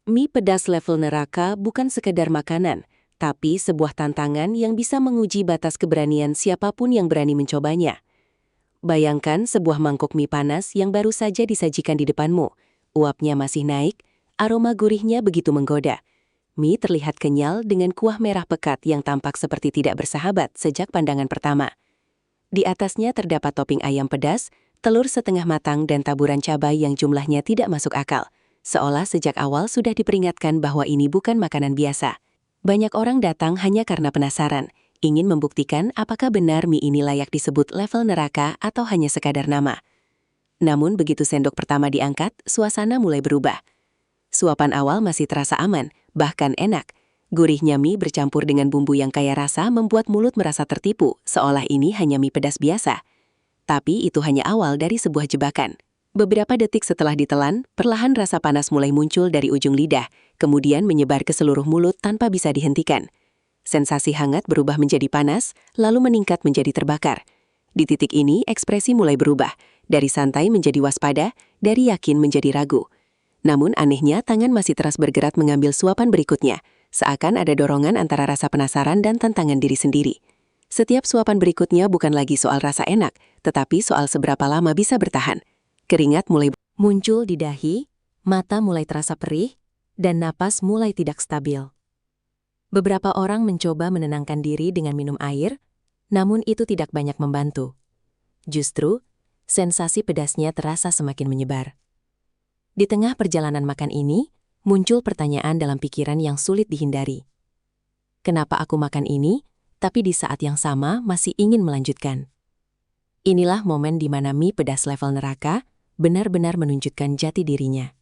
Mie pedas level neraka bukan sekedar makanan, tapi sebuah tantangan yang bisa menguji batas keberanian siapapun yang berani mencobanya. Bayangkan sebuah mangkok mie panas yang baru saja disajikan di depanmu. Uapnya masih naik, aroma gurihnya begitu menggoda. Mie terlihat kenyal dengan kuah merah pekat yang tampak seperti tidak bersahabat sejak pandangan pertama. Di atasnya terdapat topping ayam pedas, telur setengah matang dan taburan cabai yang jumlahnya tidak masuk akal. Seolah sejak awal sudah diperingatkan bahwa ini bukan makanan biasa. Banyak orang datang hanya karena penasaran, ingin membuktikan apakah benar mie ini layak disebut level neraka atau hanya sekadar nama. Namun begitu sendok pertama diangkat, suasana mulai berubah. Suapan awal masih terasa aman, bahkan enak. Gurihnya mie bercampur dengan bumbu yang kaya rasa membuat mulut merasa tertipu, seolah ini hanya mie pedas biasa. Tapi itu hanya awal dari sebuah jebakan. Beberapa detik setelah ditelan, perlahan rasa panas mulai muncul dari ujung lidah, kemudian menyebar ke seluruh mulut tanpa bisa dihentikan. Sensasi hangat berubah menjadi panas, lalu meningkat menjadi terbakar. Di titik ini, ekspresi mulai berubah, dari santai menjadi waspada, dari yakin menjadi ragu. Namun anehnya, tangan masih terus bergerak mengambil suapan berikutnya, seakan ada dorongan antara rasa penasaran dan tantangan diri sendiri. Setiap suapan berikutnya bukan lagi soal rasa enak, tetapi soal seberapa lama bisa bertahan. Keringat mulai muncul di dahi, mata mulai terasa perih, dan napas mulai tidak stabil. Beberapa orang mencoba menenangkan diri dengan minum air, namun itu tidak banyak membantu. Justru, sensasi pedasnya terasa semakin menyebar. Di tengah perjalanan makan ini, muncul pertanyaan dalam pikiran yang sulit dihindari. Kenapa aku makan ini, tapi di saat yang sama masih ingin melanjutkan? Inilah momen di mana mie pedas level neraka benar-benar menunjukkan jati dirinya.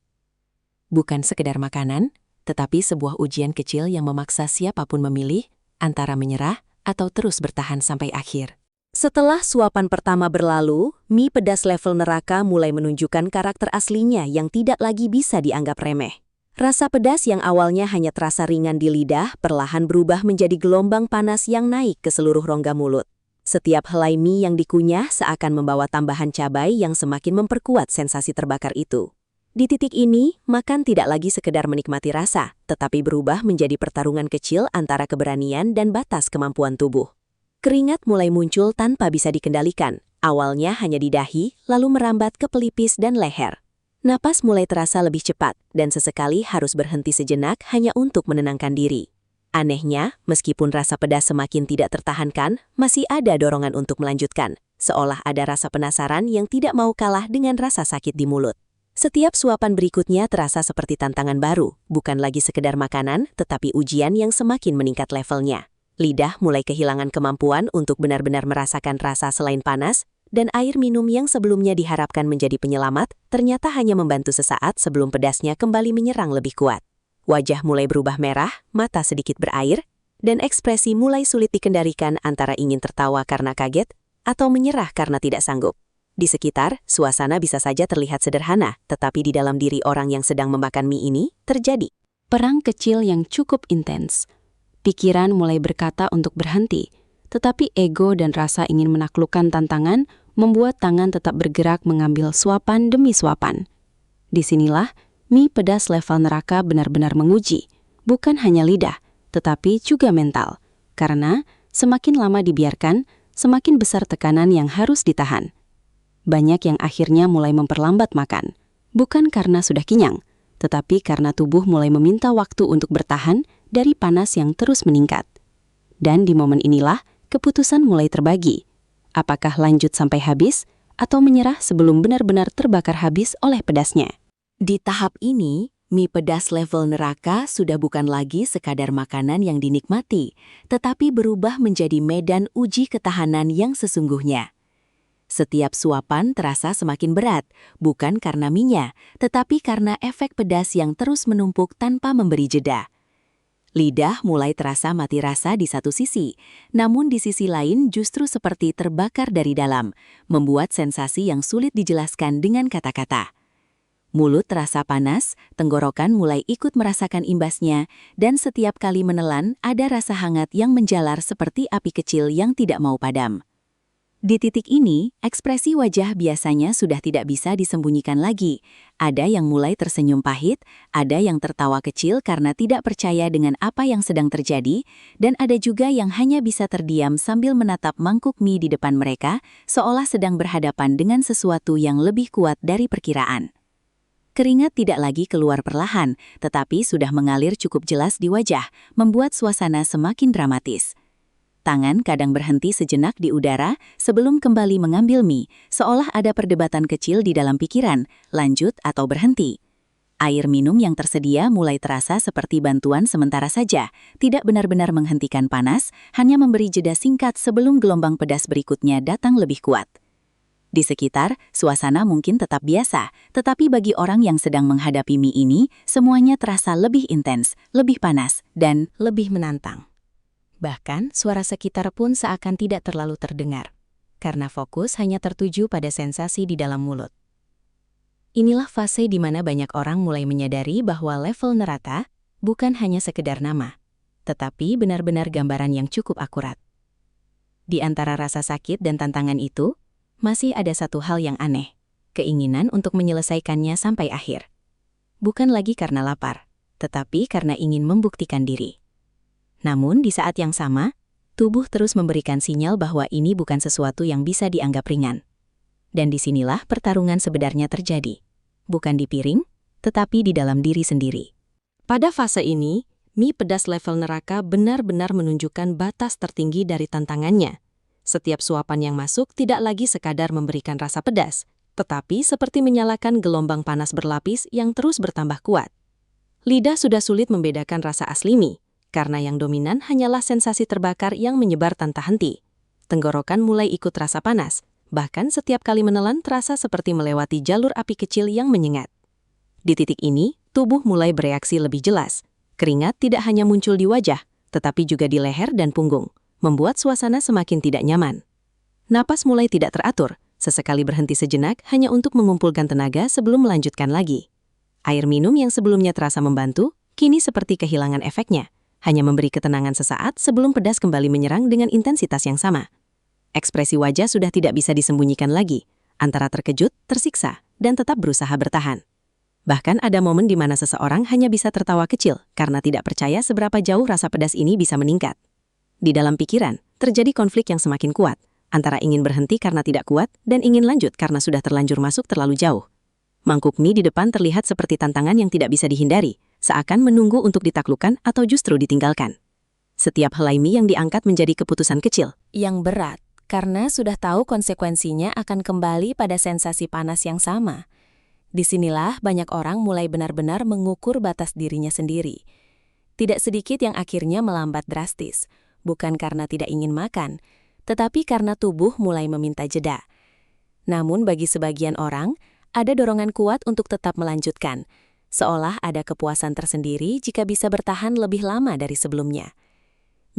Bukan sekedar makanan, tetapi sebuah ujian kecil yang memaksa siapapun memilih antara menyerah atau terus bertahan sampai akhir. Setelah suapan pertama berlalu, mie pedas level neraka mulai menunjukkan karakter aslinya yang tidak lagi bisa dianggap remeh. Rasa pedas yang awalnya hanya terasa ringan di lidah perlahan berubah menjadi gelombang panas yang naik ke seluruh rongga mulut. Setiap helai mie yang dikunyah seakan membawa tambahan cabai yang semakin memperkuat sensasi terbakar itu. Di titik ini, makan tidak lagi sekedar menikmati rasa, tetapi berubah menjadi pertarungan kecil antara keberanian dan batas kemampuan tubuh. Keringat mulai muncul tanpa bisa dikendalikan, awalnya hanya di dahi, lalu merambat ke pelipis dan leher. Napas mulai terasa lebih cepat, dan sesekali harus berhenti sejenak hanya untuk menenangkan diri. Anehnya, meskipun rasa pedas semakin tidak tertahankan, masih ada dorongan untuk melanjutkan, seolah ada rasa penasaran yang tidak mau kalah dengan rasa sakit di mulut. Setiap suapan berikutnya terasa seperti tantangan baru, bukan lagi sekedar makanan, tetapi ujian yang semakin meningkat levelnya. Lidah mulai kehilangan kemampuan untuk benar-benar merasakan rasa selain panas, dan air minum yang sebelumnya diharapkan menjadi penyelamat, ternyata hanya membantu sesaat sebelum pedasnya kembali menyerang lebih kuat. Wajah mulai berubah merah, mata sedikit berair, dan ekspresi mulai sulit dikendalikan antara ingin tertawa karena kaget atau menyerah karena tidak sanggup. Di sekitar, suasana bisa saja terlihat sederhana, tetapi di dalam diri orang yang sedang memakan mie ini, terjadi perang kecil yang cukup intens. Pikiran mulai berkata untuk berhenti, tetapi ego dan rasa ingin menaklukkan tantangan membuat tangan tetap bergerak mengambil suapan demi suapan. Disinilah, mie pedas level neraka benar-benar menguji, bukan hanya lidah, tetapi juga mental. Karena semakin lama dibiarkan, semakin besar tekanan yang harus ditahan. Banyak yang akhirnya mulai memperlambat makan, bukan karena sudah kenyang, tetapi karena tubuh mulai meminta waktu untuk bertahan dari panas yang terus meningkat. Dan di momen inilah, keputusan mulai terbagi. Apakah lanjut sampai habis, atau menyerah sebelum benar-benar terbakar habis oleh pedasnya? Di tahap ini, mie pedas level neraka sudah bukan lagi sekadar makanan yang dinikmati, tetapi berubah menjadi medan uji ketahanan yang sesungguhnya. Setiap suapan terasa semakin berat, bukan karena mie-nya, tetapi karena efek pedas yang terus menumpuk tanpa memberi jeda. Lidah mulai terasa mati rasa di satu sisi, namun di sisi lain justru seperti terbakar dari dalam, membuat sensasi yang sulit dijelaskan dengan kata-kata. Mulut terasa panas, tenggorokan mulai ikut merasakan imbasnya, dan setiap kali menelan ada rasa hangat yang menjalar seperti api kecil yang tidak mau padam. Di titik ini, ekspresi wajah biasanya sudah tidak bisa disembunyikan lagi. Ada yang mulai tersenyum pahit, ada yang tertawa kecil karena tidak percaya dengan apa yang sedang terjadi, dan ada juga yang hanya bisa terdiam sambil menatap mangkuk mie di depan mereka, seolah sedang berhadapan dengan sesuatu yang lebih kuat dari perkiraan. Keringat tidak lagi keluar perlahan, tetapi sudah mengalir cukup jelas di wajah, membuat suasana semakin dramatis. Tangan kadang berhenti sejenak di udara sebelum kembali mengambil mie, seolah ada perdebatan kecil di dalam pikiran, lanjut atau berhenti. Air minum yang tersedia mulai terasa seperti bantuan sementara saja, tidak benar-benar menghentikan panas, hanya memberi jeda singkat sebelum gelombang pedas berikutnya datang lebih kuat. Di sekitar, suasana mungkin tetap biasa, tetapi bagi orang yang sedang menghadapi mie ini, semuanya terasa lebih intens, lebih panas, dan Lebih menantang. Bahkan, suara sekitar pun seakan tidak terlalu terdengar, karena fokus hanya tertuju pada sensasi di dalam mulut. Inilah fase di mana banyak orang mulai menyadari bahwa level neraka bukan hanya sekedar nama, tetapi benar-benar gambaran yang cukup akurat. Di antara rasa sakit dan tantangan itu, masih ada satu hal yang aneh, keinginan untuk menyelesaikannya sampai akhir. Bukan lagi karena lapar, tetapi karena ingin membuktikan diri. Namun di saat yang sama, tubuh terus memberikan sinyal bahwa ini bukan sesuatu yang bisa dianggap ringan. Dan disinilah pertarungan sebenarnya terjadi. Bukan di piring, tetapi di dalam diri sendiri. Pada fase ini, mie pedas level neraka benar-benar menunjukkan batas tertinggi dari tantangannya. Setiap suapan yang masuk tidak lagi sekadar memberikan rasa pedas, tetapi seperti menyalakan gelombang panas berlapis yang terus bertambah kuat. Lidah sudah sulit membedakan rasa asli mie, karena yang dominan hanyalah sensasi terbakar yang menyebar tanpa henti. Tenggorokan mulai ikut rasa panas, bahkan setiap kali menelan terasa seperti melewati jalur api kecil yang menyengat. Di titik ini, tubuh mulai bereaksi lebih jelas. Keringat tidak hanya muncul di wajah, tetapi juga di leher dan punggung, membuat suasana semakin tidak nyaman. Napas mulai tidak teratur, sesekali berhenti sejenak hanya untuk mengumpulkan tenaga sebelum melanjutkan lagi. Air minum yang sebelumnya terasa membantu, kini seperti kehilangan efeknya, hanya memberi ketenangan sesaat sebelum pedas kembali menyerang dengan intensitas yang sama. Ekspresi wajah sudah tidak bisa disembunyikan lagi, antara terkejut, tersiksa, dan tetap berusaha bertahan. Bahkan ada momen di mana seseorang hanya bisa tertawa kecil karena tidak percaya seberapa jauh rasa pedas ini bisa meningkat. Di dalam pikiran, terjadi konflik yang semakin kuat, antara ingin berhenti karena tidak kuat dan ingin lanjut karena sudah terlanjur masuk terlalu jauh. Mangkuk mie di depan terlihat seperti tantangan yang tidak bisa dihindari, seakan menunggu untuk ditaklukkan atau justru ditinggalkan. Setiap helai mie yang diangkat menjadi keputusan kecil, yang berat, karena sudah tahu konsekuensinya akan kembali pada sensasi panas yang sama. Disinilah banyak orang mulai benar-benar mengukur batas dirinya sendiri. Tidak sedikit yang akhirnya melambat drastis, bukan karena tidak ingin makan, tetapi karena tubuh mulai meminta jeda. Namun bagi sebagian orang, ada dorongan kuat untuk tetap melanjutkan, seolah ada kepuasan tersendiri jika bisa bertahan lebih lama dari sebelumnya.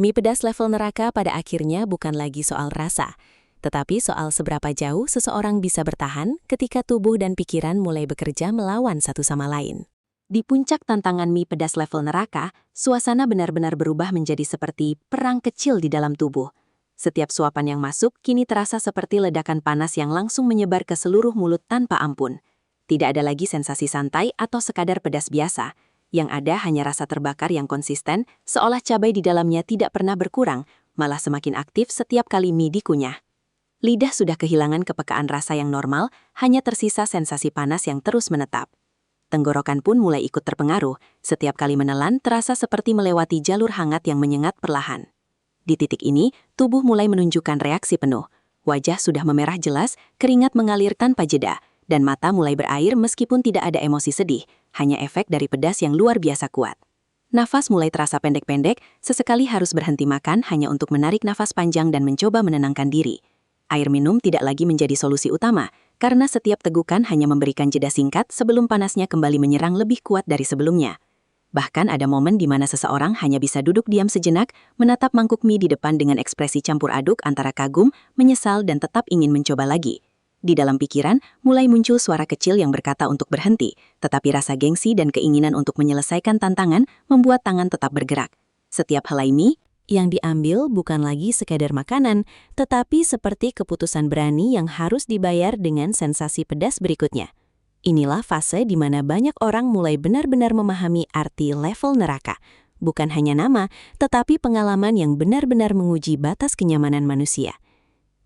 Mie pedas level neraka pada akhirnya bukan lagi soal rasa, tetapi soal seberapa jauh seseorang bisa bertahan ketika tubuh dan pikiran mulai bekerja melawan satu sama lain. Di puncak tantangan mie pedas level neraka, suasana benar-benar berubah menjadi seperti perang kecil di dalam tubuh. Setiap suapan yang masuk kini terasa seperti ledakan panas yang langsung menyebar ke seluruh mulut tanpa ampun. Tidak ada lagi sensasi santai atau sekadar pedas biasa. Yang ada hanya rasa terbakar yang konsisten, seolah cabai di dalamnya tidak pernah berkurang, malah semakin aktif setiap kali mie dikunyah. Lidah sudah kehilangan kepekaan rasa yang normal, hanya tersisa sensasi panas yang terus menetap. Tenggorokan pun mulai ikut terpengaruh, setiap kali menelan terasa seperti melewati jalur hangat yang menyengat perlahan. Di titik ini, tubuh mulai menunjukkan reaksi penuh. Wajah sudah memerah jelas, keringat mengalir tanpa jeda, dan mata mulai berair meskipun tidak ada emosi sedih, hanya efek dari pedas yang luar biasa kuat. Nafas mulai terasa pendek-pendek, sesekali harus berhenti makan hanya untuk menarik nafas panjang dan mencoba menenangkan diri. Air minum tidak lagi menjadi solusi utama, karena setiap tegukan hanya memberikan jeda singkat sebelum panasnya kembali menyerang lebih kuat dari sebelumnya. Bahkan ada momen di mana seseorang hanya bisa duduk diam sejenak, menatap mangkuk mie di depan dengan ekspresi campur aduk antara kagum, menyesal dan tetap ingin mencoba lagi. Di dalam pikiran, mulai muncul suara kecil yang berkata untuk berhenti, tetapi rasa gengsi dan keinginan untuk menyelesaikan tantangan membuat tangan tetap bergerak. Setiap helai mie Yang diambil bukan lagi sekadar makanan, tetapi seperti keputusan berani yang harus dibayar dengan sensasi pedas berikutnya. Inilah fase di mana banyak orang mulai benar-benar memahami arti level neraka. Bukan hanya nama, tetapi pengalaman yang benar-benar menguji batas kenyamanan manusia.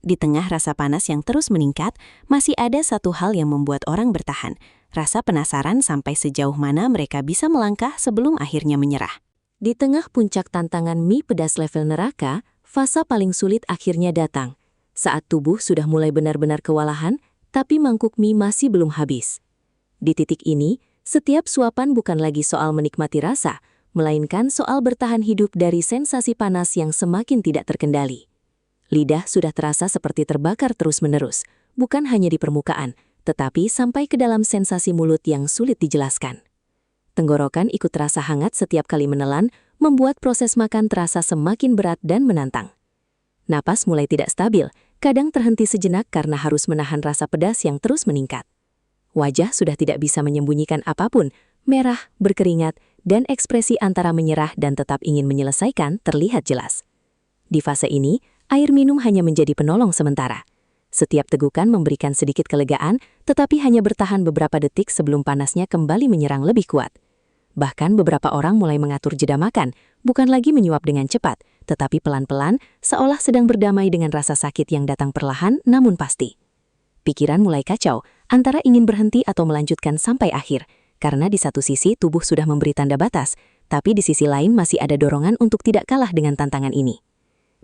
Di tengah rasa panas yang terus meningkat, masih ada satu hal yang membuat orang bertahan. Rasa penasaran sampai sejauh mana mereka bisa melangkah sebelum akhirnya menyerah. Di tengah puncak tantangan mie pedas level neraka, fase paling sulit akhirnya datang. Saat tubuh sudah mulai benar-benar kewalahan, tapi mangkuk mie masih belum habis. Di titik ini, setiap suapan bukan lagi soal menikmati rasa, melainkan soal bertahan hidup dari sensasi panas yang semakin tidak terkendali. Lidah sudah terasa seperti terbakar terus-menerus, bukan hanya di permukaan, tetapi sampai ke dalam sensasi mulut yang sulit dijelaskan. Tenggorokan ikut terasa hangat setiap kali menelan, membuat proses makan terasa semakin berat dan menantang. Napas mulai tidak stabil, kadang terhenti sejenak karena harus menahan rasa pedas yang terus meningkat. Wajah sudah tidak bisa menyembunyikan apapun, merah, berkeringat, dan ekspresi antara menyerah dan tetap ingin menyelesaikan terlihat jelas. Di fase ini, air minum hanya menjadi penolong sementara. Setiap tegukan memberikan sedikit kelegaan, tetapi hanya bertahan beberapa detik sebelum panasnya kembali menyerang lebih kuat. Bahkan beberapa orang mulai mengatur jeda makan, bukan lagi menyuap dengan cepat, tetapi pelan-pelan, seolah sedang berdamai dengan rasa sakit yang datang perlahan namun pasti. Pikiran mulai kacau, antara ingin berhenti atau melanjutkan sampai akhir, karena di satu sisi tubuh sudah memberi tanda batas, tapi di sisi lain masih ada dorongan untuk tidak kalah dengan tantangan ini.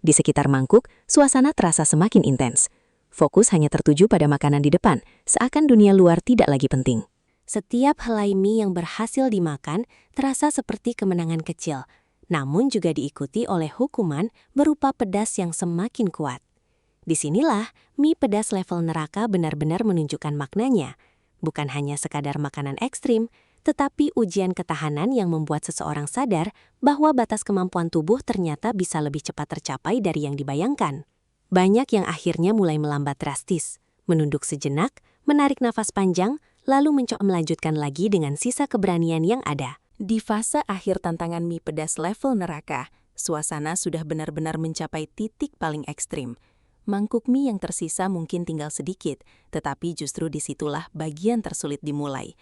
Di sekitar mangkuk, suasana terasa semakin intens. Fokus hanya tertuju pada makanan di depan, seakan dunia luar tidak lagi penting. Setiap helai mie yang berhasil dimakan terasa seperti kemenangan kecil, namun juga diikuti oleh hukuman berupa pedas yang semakin kuat. Disinilah mie pedas level neraka benar-benar menunjukkan maknanya. Bukan hanya sekadar makanan ekstrim, tetapi ujian ketahanan yang membuat seseorang sadar bahwa batas kemampuan tubuh ternyata bisa lebih cepat tercapai dari yang dibayangkan. Banyak yang akhirnya mulai melambat drastis, menunduk sejenak, menarik nafas panjang, lalu mencoba melanjutkan lagi dengan sisa keberanian yang ada. Di fase akhir tantangan mie pedas level neraka, suasana sudah benar-benar mencapai titik paling ekstrim. Mangkuk mie yang tersisa mungkin tinggal sedikit, tetapi justru disitulah bagian tersulit dimulai.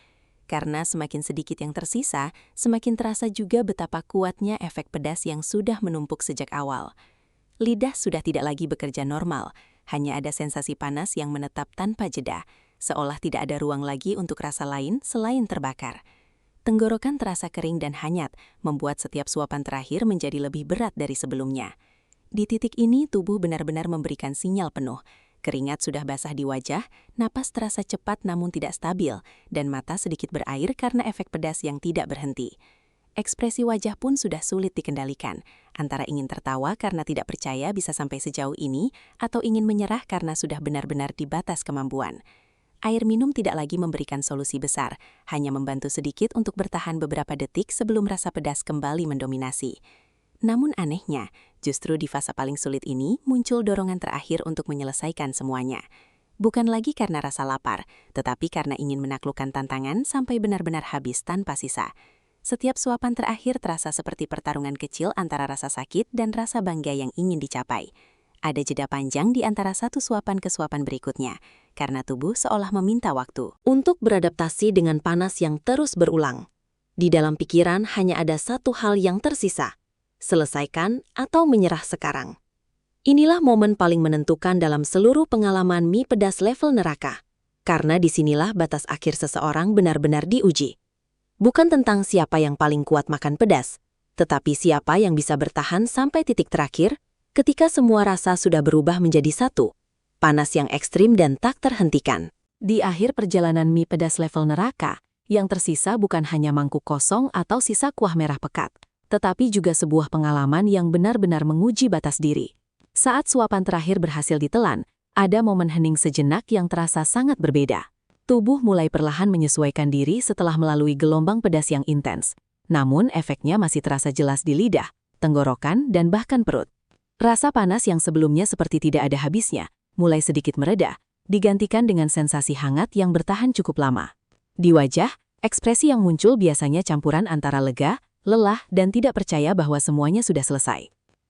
Karena semakin sedikit yang tersisa, semakin terasa juga betapa kuatnya efek pedas yang sudah menumpuk sejak awal. Lidah sudah tidak lagi bekerja normal, hanya ada sensasi panas yang menetap tanpa jeda, seolah tidak ada ruang lagi untuk rasa lain selain terbakar. Tenggorokan terasa kering dan hanyat, membuat setiap suapan terakhir menjadi lebih berat dari sebelumnya. Di titik ini, tubuh benar-benar memberikan sinyal penuh. Keringat sudah basah di wajah, napas terasa cepat namun tidak stabil, dan mata sedikit berair karena efek pedas yang tidak berhenti. Ekspresi wajah pun sudah sulit dikendalikan, antara ingin tertawa karena tidak percaya bisa sampai sejauh ini, atau ingin menyerah karena sudah benar-benar di batas kemampuan. Air minum tidak lagi memberikan solusi besar, hanya membantu sedikit untuk bertahan beberapa detik sebelum rasa pedas kembali mendominasi. Namun anehnya, justru di fase paling sulit ini muncul dorongan terakhir untuk menyelesaikan semuanya. Bukan lagi karena rasa lapar, tetapi karena ingin menaklukkan tantangan sampai benar-benar habis tanpa sisa. Setiap suapan terakhir terasa seperti pertarungan kecil antara rasa sakit dan rasa bangga yang ingin dicapai. Ada jeda panjang di antara satu suapan ke suapan berikutnya, karena tubuh seolah meminta waktu untuk beradaptasi dengan panas yang terus berulang. Di dalam pikiran hanya ada satu hal yang tersisa. Selesaikan atau menyerah sekarang. Inilah momen paling menentukan dalam seluruh pengalaman mie pedas level neraka. Karena disinilah batas akhir seseorang benar-benar diuji. Bukan tentang siapa yang paling kuat makan pedas, tetapi siapa yang bisa bertahan sampai titik terakhir, ketika semua rasa sudah berubah menjadi satu. Panas yang ekstrim dan tak terhentikan. Di akhir perjalanan mie pedas level neraka, yang tersisa bukan hanya mangkuk kosong atau sisa kuah merah pekat, tetapi juga sebuah pengalaman yang benar-benar menguji batas diri. Saat suapan terakhir berhasil ditelan, ada momen hening sejenak yang terasa sangat berbeda. Tubuh mulai perlahan menyesuaikan diri setelah melalui gelombang pedas yang intens. Namun efeknya masih terasa jelas di lidah, tenggorokan, dan bahkan perut. Rasa panas yang sebelumnya seperti tidak ada habisnya, mulai sedikit mereda, digantikan dengan sensasi hangat yang bertahan cukup lama. Di wajah, ekspresi yang muncul biasanya campuran antara lega, lelah, dan tidak percaya bahwa semuanya sudah selesai.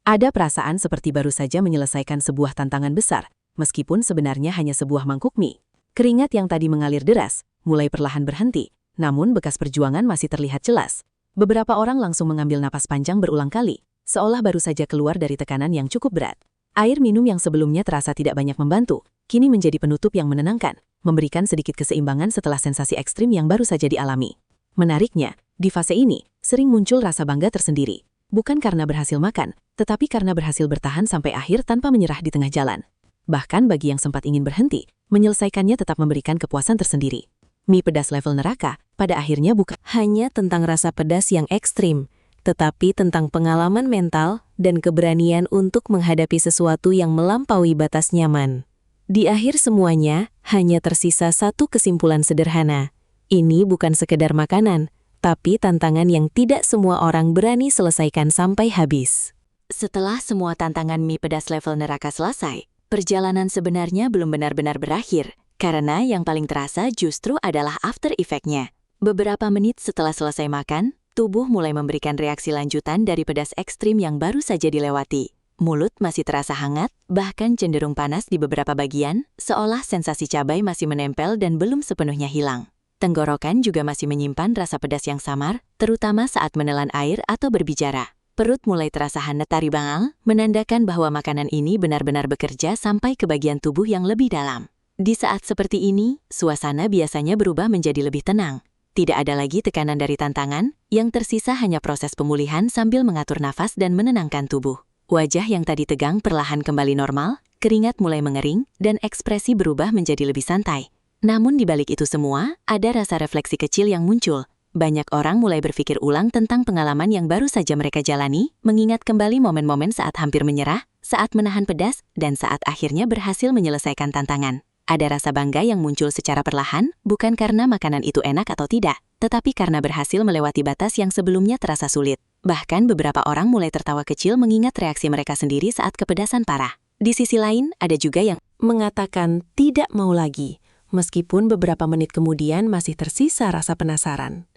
Ada perasaan seperti baru saja menyelesaikan sebuah tantangan besar, meskipun sebenarnya hanya sebuah mangkuk mie. Keringat yang tadi mengalir deras, mulai perlahan berhenti, namun bekas perjuangan masih terlihat jelas. Beberapa orang langsung mengambil napas panjang berulang kali, seolah baru saja keluar dari tekanan yang cukup berat. Air minum yang sebelumnya terasa tidak banyak membantu, kini menjadi penutup yang menenangkan, memberikan sedikit keseimbangan setelah sensasi ekstrim yang baru saja dialami. Menariknya, di fase ini, sering muncul rasa bangga tersendiri. Bukan karena berhasil makan, tetapi karena berhasil bertahan sampai akhir tanpa menyerah di tengah jalan. Bahkan bagi yang sempat ingin berhenti, menyelesaikannya tetap memberikan kepuasan tersendiri. Mie pedas level neraka, pada akhirnya bukan Hanya tentang rasa pedas yang ekstrim, tetapi tentang pengalaman mental dan keberanian untuk menghadapi sesuatu yang melampaui batas nyaman. Di akhir semuanya, hanya tersisa satu kesimpulan sederhana. Ini bukan sekedar makanan, tapi tantangan yang tidak semua orang berani selesaikan sampai habis. Setelah semua tantangan mie pedas level neraka selesai, perjalanan sebenarnya belum benar-benar berakhir, karena yang paling terasa justru adalah after effect-nya. Beberapa menit setelah selesai makan, tubuh mulai memberikan reaksi lanjutan dari pedas ekstrim yang baru saja dilewati. Mulut masih terasa hangat, bahkan cenderung panas di beberapa bagian, seolah sensasi cabai masih menempel dan belum sepenuhnya hilang. Tenggorokan juga masih menyimpan rasa pedas yang samar, terutama saat menelan air atau berbicara. Perut mulai terasa hangat tari bangal, menandakan bahwa makanan ini benar-benar bekerja sampai ke bagian tubuh yang lebih dalam. Di saat seperti ini, suasana biasanya berubah menjadi lebih tenang. Tidak ada lagi tekanan dari tantangan, yang tersisa hanya proses pemulihan sambil mengatur nafas dan menenangkan tubuh. Wajah yang tadi tegang perlahan kembali normal, keringat mulai mengering, dan ekspresi berubah menjadi lebih santai. Namun di balik itu semua, ada rasa refleksi kecil yang muncul. Banyak orang mulai berpikir ulang tentang pengalaman yang baru saja mereka jalani, mengingat kembali momen-momen saat hampir menyerah, saat menahan pedas, dan saat akhirnya berhasil menyelesaikan tantangan. Ada rasa bangga yang muncul secara perlahan, bukan karena makanan itu enak atau tidak, tetapi karena berhasil melewati batas yang sebelumnya terasa sulit. Bahkan beberapa orang mulai tertawa kecil mengingat reaksi mereka sendiri saat kepedasan parah. Di sisi lain, ada juga yang mengatakan tidak mau lagi, meskipun beberapa menit kemudian masih tersisa rasa penasaran.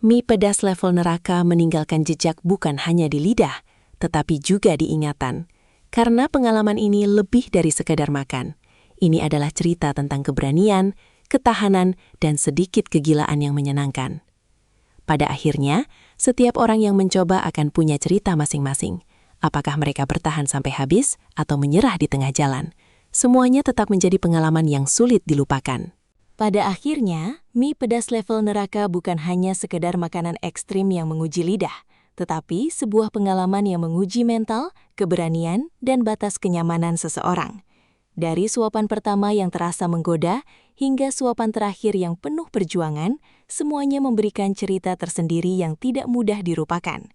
Mie pedas level neraka meninggalkan jejak bukan hanya di lidah, tetapi juga di ingatan. Karena pengalaman ini lebih dari sekadar makan. Ini adalah cerita tentang keberanian, ketahanan, dan sedikit kegilaan yang menyenangkan. Pada akhirnya, setiap orang yang mencoba akan punya cerita masing-masing. Apakah mereka bertahan sampai habis atau menyerah di tengah jalan? Semuanya tetap menjadi pengalaman yang sulit dilupakan. Pada akhirnya, mie pedas level neraka bukan hanya sekedar makanan ekstrim yang menguji lidah, tetapi sebuah pengalaman yang menguji mental, keberanian, dan batas kenyamanan seseorang. Dari suapan pertama yang terasa menggoda, hingga suapan terakhir yang penuh perjuangan, semuanya memberikan cerita tersendiri yang tidak mudah dilupakan.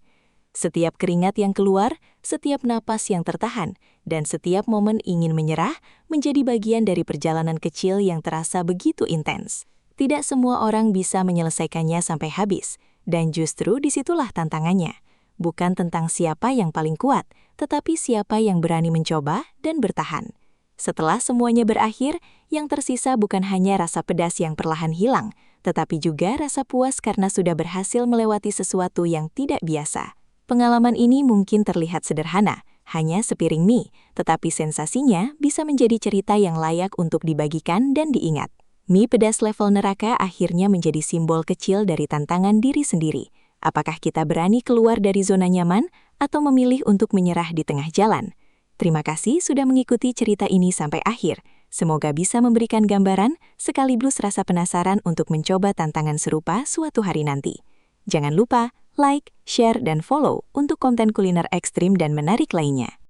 Setiap keringat yang keluar, setiap napas yang tertahan, dan setiap momen ingin menyerah menjadi bagian dari perjalanan kecil yang terasa begitu intens. Tidak semua orang bisa menyelesaikannya sampai habis, dan justru disitulah tantangannya. Bukan tentang siapa yang paling kuat, tetapi siapa yang berani mencoba dan bertahan. Setelah semuanya berakhir, yang tersisa bukan hanya rasa pedas yang perlahan hilang, tetapi juga rasa puas karena sudah berhasil melewati sesuatu yang tidak biasa. Pengalaman ini mungkin terlihat sederhana, hanya sepiring mie, tetapi sensasinya bisa menjadi cerita yang layak untuk dibagikan dan diingat. Mie pedas level neraka akhirnya menjadi simbol kecil dari tantangan diri sendiri. Apakah kita berani keluar dari zona nyaman atau memilih untuk menyerah di tengah jalan? Terima kasih sudah mengikuti cerita ini sampai akhir. Semoga bisa memberikan gambaran sekaligus rasa penasaran untuk mencoba tantangan serupa suatu hari nanti. Jangan lupa like, share, dan follow untuk konten kuliner ekstrim dan menarik lainnya.